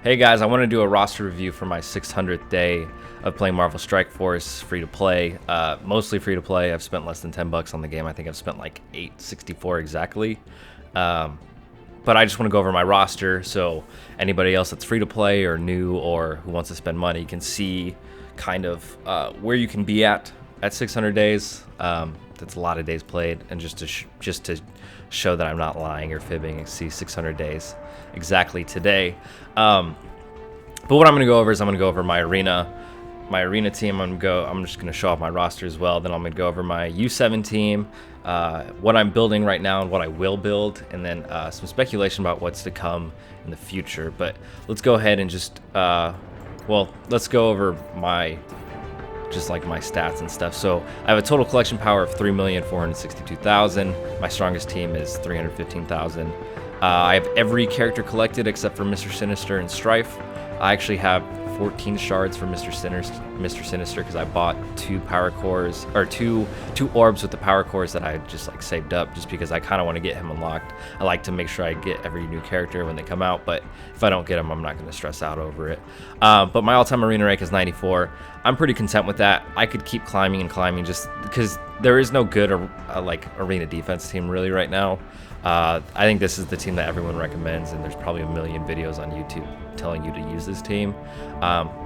Hey guys, I want to do a roster review for my 600th day of playing Marvel Strike Force free to play. Mostly free to play. I've spent less than $10 on the game. I think I've spent like $8.64 exactly. But I just want to go over my roster so anybody else that's free to play or new or who wants to spend money can see kind of where you can be at 600 days. That's a lot of days played, and just to show that I'm not lying or fibbing and see 600 days exactly today. But what I'm going to go over is I'm going to go over my arena team. I'm just going to show off my roster as well. Then I'm going to go over my U7 team, what I'm building right now and what I will build, and then some speculation about what's to come in the future. But let's go ahead and just let's go over my stats and stuff. So I have a total collection power of 3,462,000. My strongest team is 315,000. I have every character collected except for Mr. Sinister and Strife. I actually have 14 shards for Mr. Sinister because I bought two power cores, or two orbs with the power cores that I just saved up just because I kind of want to get him unlocked. I like to make sure I get every new character when they come out, but if I don't get them, I'm not going to stress out over it. But my all-time arena rank is 94. I'm pretty content with that. I could keep climbing and climbing just because there is no good arena defense team really right now. I think this is the team that everyone recommends, and there's probably a million videos on YouTube telling you to use this team.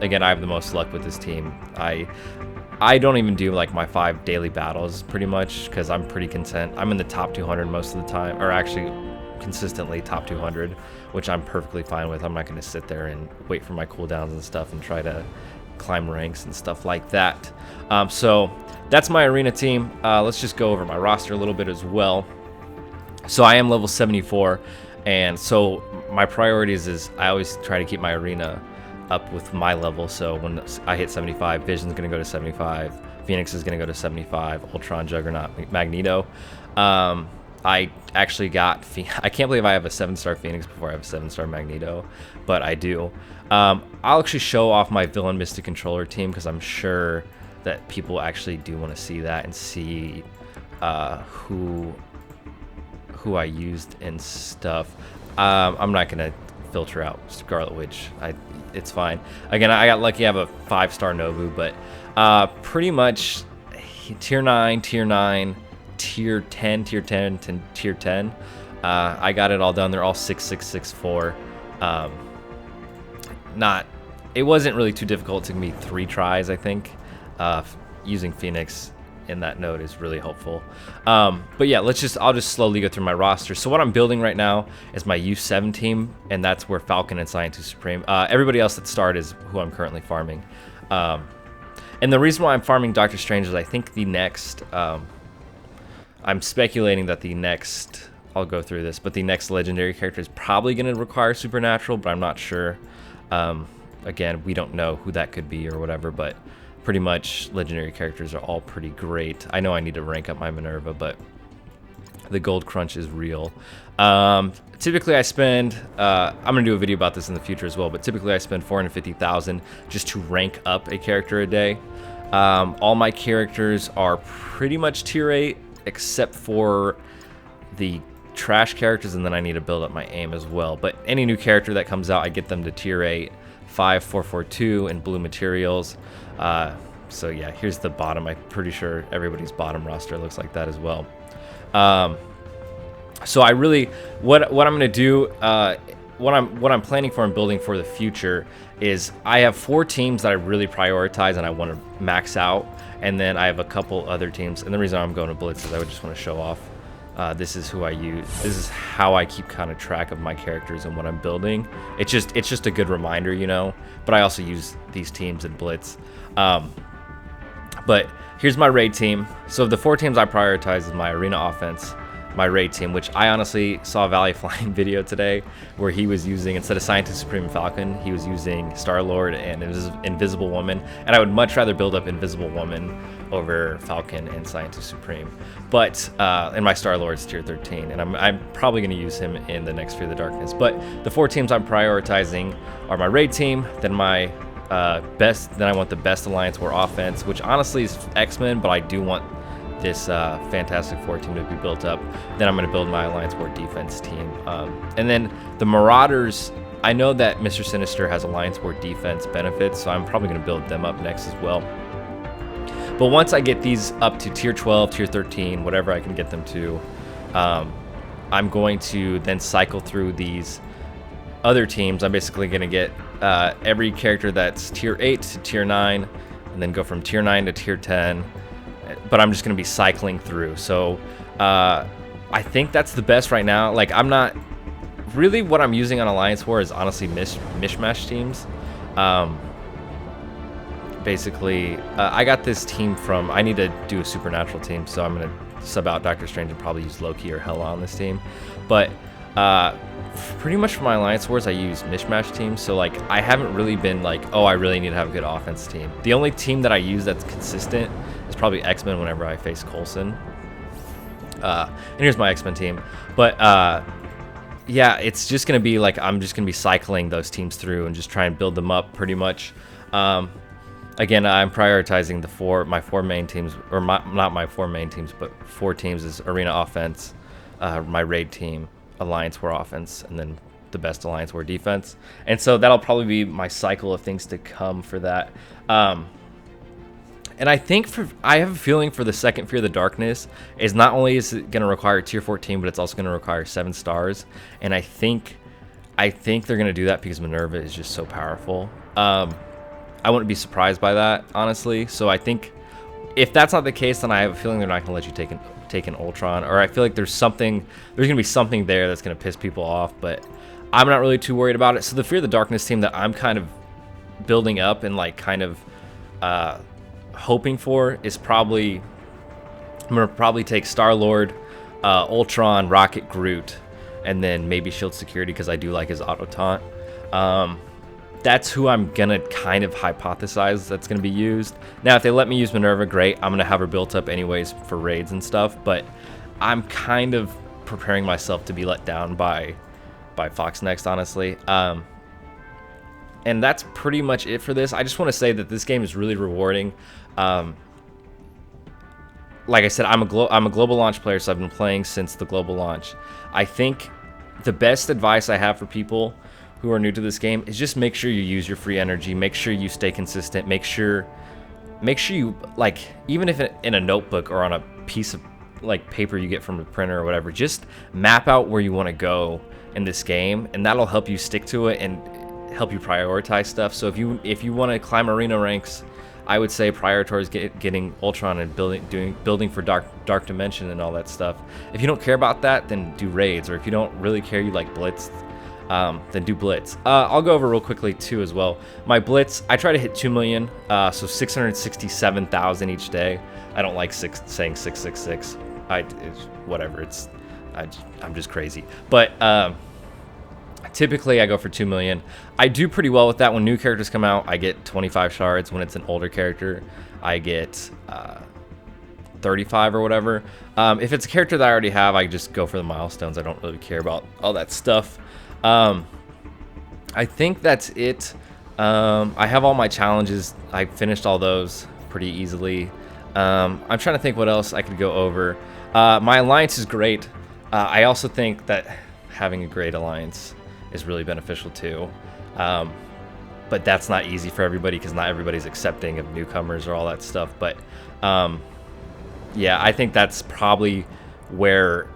Again, I have the most luck with this team. I don't even do my 5 daily battles pretty much because I'm pretty content. I'm in the top 200 most of the time, or actually consistently top 200, which I'm perfectly fine with. I'm not going to sit there and wait for my cooldowns and stuff and try to climb ranks and stuff like that. So that's my arena team. Let's just go over my roster a little bit as well. So I am level 74, and so my priorities is I always try to keep my arena up with my level. So when I hit 75, Vision's going to go to 75, Phoenix is going to go to 75, Ultron, Juggernaut, Magneto. I actually got, I can't believe I have a 7-star Phoenix before I have a 7-star Magneto, but I do. I'll actually show off my Villain Mystic Controller team because I'm sure that people actually do want to see that and see who I used and stuff. I'm not gonna filter out Scarlet Witch. It's fine. Again, I got lucky. I have a 5-star Nobu, but pretty much tier 9, tier 9, tier 10, tier 10, to tier 10. I got it all done. They're all 6.664. It wasn't really too difficult. It took me 3 tries, I think. Using Phoenix in that node is really helpful. But yeah, I'll just slowly go through my roster. So what I'm building right now is my U7 team, and that's where Falcon and Scientist Supreme. Everybody else that started is who I'm currently farming. And the reason why I'm farming Doctor Strange is I think the next, I'm speculating that the next, I'll go through this, but the next legendary character is probably going to require Supernatural, but I'm not sure. Again, we don't know who that could be or whatever, but pretty much legendary characters are all pretty great. I know I need to rank up my Minerva, but the gold crunch is real. Typically I spend, I'm gonna do a video about this in the future as well, but typically I spend 450,000 just to rank up a character a day. All my characters are pretty much tier 8 except for the trash characters, and then I need to build up my aim as well. But any new character that comes out, I get them to tier 8, 5442 and blue materials. So yeah, here's the bottom. I'm pretty sure everybody's bottom roster looks like that as well. So I really, what I'm gonna do, what I'm planning for and building for the future is I have 4 teams that I really prioritize and I want to max out, and then I have a couple other teams. And the reason I'm going to Blitz is I would just want to show off. This is who I use. This is how I keep kind of track of my characters and what I'm building. It's just a good reminder, you know. But I also use these teams in Blitz. But here's my raid team. So the 4 teams I prioritize is my arena offense, my raid team, which I honestly saw a Valley Flying video today where he was using, instead of Scientist Supreme and Falcon, he was using Star-Lord and Invisible Woman. And I would much rather build up Invisible Woman over Falcon and Scientist Supreme. But, and my Star-Lord's tier 13, and I'm probably going to use him in the next Fear the Darkness. But the 4 teams I'm prioritizing are my raid team, then my then I want the best Alliance War offense, which honestly is X-Men, but I do want this Fantastic Four team to be built up. Then I'm going to build my Alliance War defense team. And then the Marauders, I know that Mr. Sinister has Alliance War defense benefits, so I'm probably going to build them up next as well. But once I get these up to tier 12, tier 13, whatever I can get them to, I'm going to then cycle through these other teams. I'm basically going to get every character that's tier 8 to tier 9, and then go from tier 9 to tier 10. But I'm just going to be cycling through. So I think that's the best right now. Like, I'm not really, what I'm using on Alliance War is honestly mishmash teams. Basically, I got this team from, I need to do a supernatural team, so I'm going to sub out Doctor Strange and probably use Loki or Hela on this team. But pretty much for my Alliance Wars, I use mishmash teams, so like I haven't really been like, oh, I really need to have a good offense team. The only team that I use that's consistent is probably X-Men whenever I face Coulson. And here's my X-Men team. But yeah, it's just going to be like, I'm just going to be cycling those teams through and just try and build them up pretty much. Again, I'm prioritizing my four main teams, or not my four main teams, but 4 teams is Arena Offense, my Raid team, Alliance War Offense, and then the best Alliance War Defense. And so that'll probably be my cycle of things to come for that. And I think I have a feeling for the second Fear of the Darkness is not only is it going to require tier 14, but it's also going to require 7 stars. And I think they're going to do that because Minerva is just so powerful. I wouldn't be surprised by that, honestly. So I think if that's not the case, then I have a feeling they're not going to let you take an Ultron. Or I feel like there's going to be something there that's going to piss people off. But I'm not really too worried about it. So the Fear of the Darkness team that I'm kind of building up and like kind of hoping for is probably, I'm going to probably take Star-Lord, Ultron, Rocket, Groot, and then maybe Shield Security because I do like his auto taunt. That's who I'm gonna kind of hypothesize that's gonna be used. Now, if they let me use Minerva, great. I'm gonna have her built up anyways for raids and stuff, but I'm kind of preparing myself to be let down by Fox next, honestly. And that's pretty much it for this. I just want to say that this game is really rewarding. Like I said, I'm a global launch player, so I've been playing since the global launch. I think the best advice I have for people who are new to this game is just make sure you use your free energy, make sure you stay consistent, make sure you, like, even if in a notebook or on a piece of like paper you get from a printer or whatever, just map out where you want to go in this game, and that'll help you stick to it and help you prioritize stuff. So if you want to climb arena ranks, I would say prioritize getting Ultron and building for Dark Dimension and all that stuff. If you don't care about that, then do raids, or if you don't really care, you like Blitz, then do Blitz. I'll go over real quickly too as well. My Blitz, I try to hit 2 million, so 667,000 each day. I don't like saying 666. Whatever. I'm just crazy. But typically I go for 2 million. I do pretty well with that. When new characters come out, I get 25 shards. When it's an older character, I get 35 or whatever. If it's a character that I already have, I just go for the milestones. I don't really care about all that stuff. I think that's it. I have all my challenges. I finished all those pretty easily. I'm trying to think what else I could go over. My alliance is great. I also think that having a great alliance is really beneficial too. But that's not easy for everybody because not everybody's accepting of newcomers or all that stuff. But yeah, I think that's probably where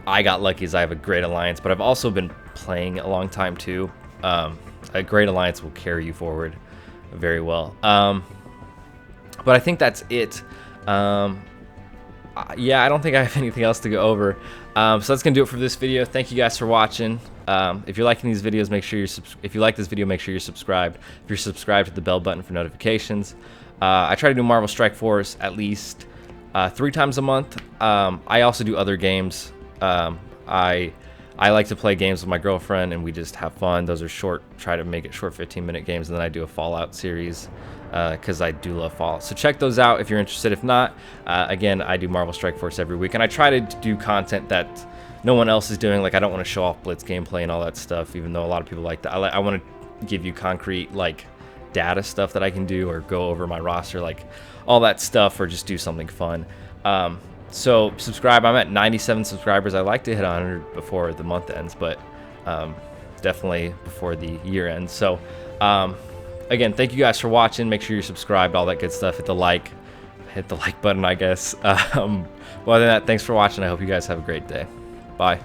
I got lucky, is I have a great alliance, but I've also been playing a long time too. A great alliance will carry you forward very well. But I think that's it. Yeah, I don't think I have anything else to go over. So that's gonna do it for this video. Thank you guys for watching. If you're liking these videos, make sure if you like this video, make sure you're subscribed. If you're subscribed, hit the bell button for notifications. I try to do Marvel Strike Force at least 3 times a month. I also do other games. I like to play games with my girlfriend and we just have fun. Those are short, try to make it short 15-minute games, and then I do a Fallout series because I do love Fallout. So check those out if you're interested. If not, again, I do Marvel Strike Force every week, and I try to do content that no one else is doing. Like, I don't want to show off Blitz gameplay and all that stuff, even though a lot of people like that. I want to give you concrete, like, data stuff that I can do, or go over my roster, like all that stuff, or just do something fun. So subscribe. I'm at 97 subscribers. I like to hit 100 before the month ends, but definitely before the year ends. So again, thank you guys for watching. Make sure you're subscribed, all that good stuff. Hit the like button, I guess. Well, other than that, thanks for watching. I hope you guys have a great day. Bye.